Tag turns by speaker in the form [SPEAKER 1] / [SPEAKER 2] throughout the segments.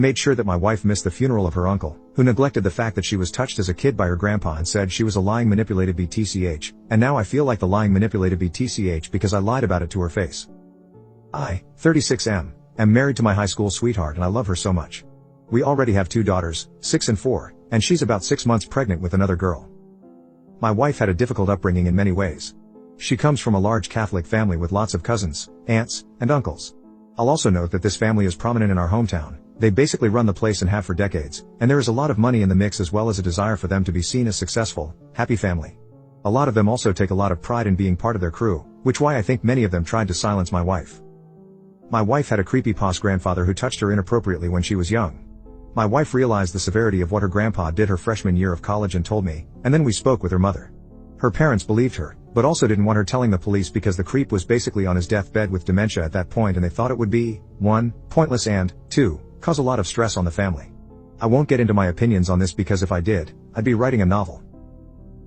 [SPEAKER 1] Made sure that my wife missed the funeral of her uncle, who neglected the fact that she was touched as a kid by her grandpa and said she was a lying manipulated BTCH, and now I feel like the lying manipulated BTCH because I lied about it to her face. I, 36M, am married to my high school sweetheart and I love her so much. We already have 2 daughters, 6 and 4, and she's about 6 months pregnant with another girl. My wife had a difficult upbringing in many ways. She comes from a large Catholic family with lots of cousins, aunts, and uncles. I'll also note that this family is prominent in our hometown. They basically run the place and have for decades, and there is a lot of money in the mix as well as a desire for them to be seen as successful, happy family. A lot of them also take a lot of pride in being part of their crew, which why I think many of them tried to silence my wife. My wife had a creepy past grandfather who touched her inappropriately when she was young. My wife realized the severity of what her grandpa did her freshman year of college and told me, and then we spoke with her mother. Her parents believed her, but also didn't want her telling the police because the creep was basically on his deathbed with dementia at that point and they thought it would be, 1, pointless and, 2, cause a lot of stress on the family. I won't get into my opinions on this because if I did, I'd be writing a novel.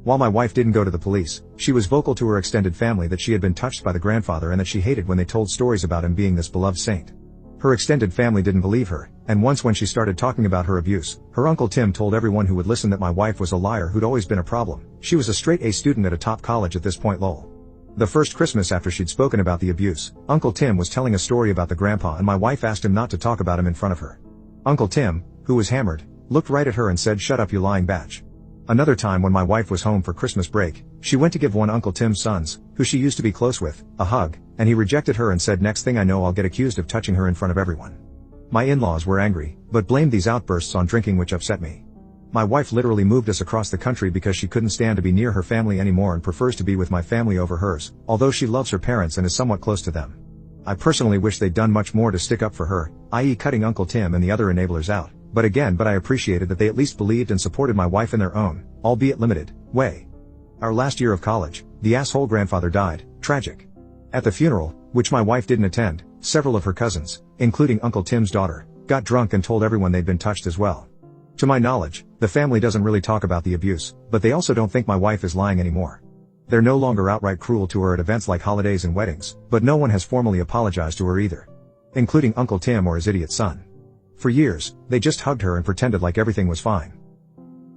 [SPEAKER 1] While my wife didn't go to the police, she was vocal to her extended family that she had been touched by the grandfather and that she hated when they told stories about him being this beloved saint. Her extended family didn't believe her, and once when she started talking about her abuse, her Uncle Tim told everyone who would listen that my wife was a liar who'd always been a problem. She was a straight A student at a top college at this point lol. The first Christmas after she'd spoken about the abuse, Uncle Tim was telling a story about the grandpa and my wife asked him not to talk about him in front of her. Uncle Tim, who was hammered, looked right at her and said, "Shut up you lying batch." Another time when my wife was home for Christmas break, she went to give one Uncle Tim's sons, who she used to be close with, a hug, and he rejected her and said, "Next thing I know I'll get accused of touching her in front of everyone." My in-laws were angry, but blamed these outbursts on drinking which upset me. My wife literally moved us across the country because she couldn't stand to be near her family anymore and prefers to be with my family over hers, although she loves her parents and is somewhat close to them. I personally wish they'd done much more to stick up for her, i.e. cutting Uncle Tim and the other enablers out, but I appreciated that they at least believed and supported my wife in their own, albeit limited, way. Our last year of college, the asshole grandfather died, tragic. At the funeral, which my wife didn't attend, several of her cousins, including Uncle Tim's daughter, got drunk and told everyone they'd been touched as well. To my knowledge, the family doesn't really talk about the abuse, but they also don't think my wife is lying anymore. They're no longer outright cruel to her at events like holidays and weddings, but no one has formally apologized to her either. Including Uncle Tim or his idiot son. For years, they just hugged her and pretended like everything was fine.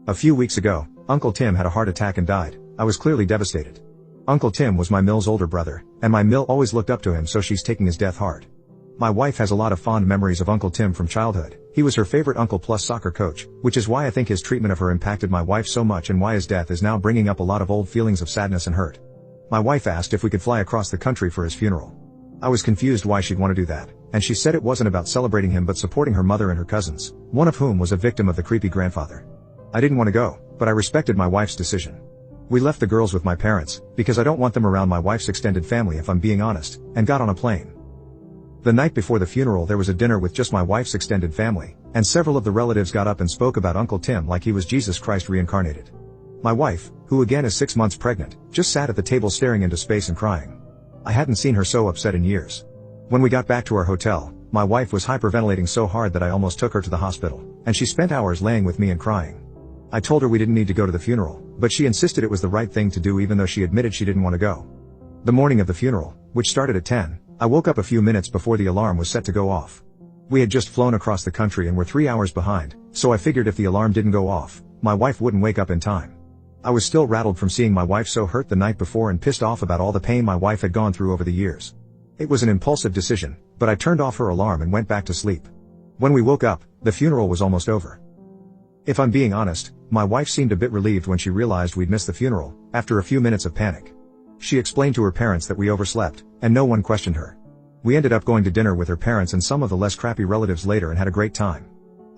[SPEAKER 1] A few weeks ago, Uncle Tim had a heart attack and died. I was clearly devastated. Uncle Tim was my Mill's older brother, and my Mill always looked up to him, so she's taking his death hard. My wife has a lot of fond memories of Uncle Tim from childhood. He was her favorite uncle plus soccer coach, which is why I think his treatment of her impacted my wife so much and why his death is now bringing up a lot of old feelings of sadness and hurt. My wife asked if we could fly across the country for his funeral. I was confused why she'd want to do that, and she said it wasn't about celebrating him but supporting her mother and her cousins, one of whom was a victim of the creepy grandfather. I didn't want to go, but I respected my wife's decision. We left the girls with my parents, because I don't want them around my wife's extended family if I'm being honest, and got on a plane. The night before the funeral there was a dinner with just my wife's extended family, and several of the relatives got up and spoke about Uncle Tim like he was Jesus Christ reincarnated. My wife, who again is 6 months pregnant, just sat at the table staring into space and crying. I hadn't seen her so upset in years. When we got back to our hotel, my wife was hyperventilating so hard that I almost took her to the hospital, and she spent hours laying with me and crying. I told her we didn't need to go to the funeral, but she insisted it was the right thing to do even though she admitted she didn't want to go. The morning of the funeral, which started at 10, I woke up a few minutes before the alarm was set to go off. We had just flown across the country and were 3 hours behind, so I figured if the alarm didn't go off, my wife wouldn't wake up in time. I was still rattled from seeing my wife so hurt the night before and pissed off about all the pain my wife had gone through over the years. It was an impulsive decision, but I turned off her alarm and went back to sleep. When we woke up, the funeral was almost over. If I'm being honest, my wife seemed a bit relieved when she realized we'd missed the funeral, after a few minutes of panic. She explained to her parents that we overslept, and no one questioned her. We ended up going to dinner with her parents and some of the less crappy relatives later and had a great time.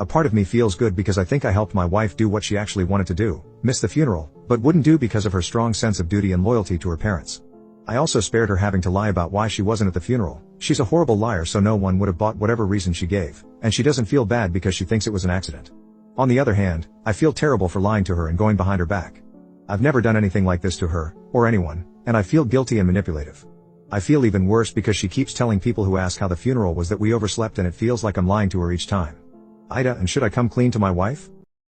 [SPEAKER 1] A part of me feels good because I think I helped my wife do what she actually wanted to do, miss the funeral, but wouldn't do because of her strong sense of duty and loyalty to her parents. I also spared her having to lie about why she wasn't at the funeral. She's a horrible liar, so no one would have bought whatever reason she gave, and she doesn't feel bad because she thinks it was an accident. On the other hand, I feel terrible for lying to her and going behind her back. I've never done anything like this to her, or anyone, and I feel guilty and manipulative. I feel even worse because she keeps telling people who ask how the funeral was that we overslept and it feels like I'm lying to her each time. Ida, and should I come clean to my wife?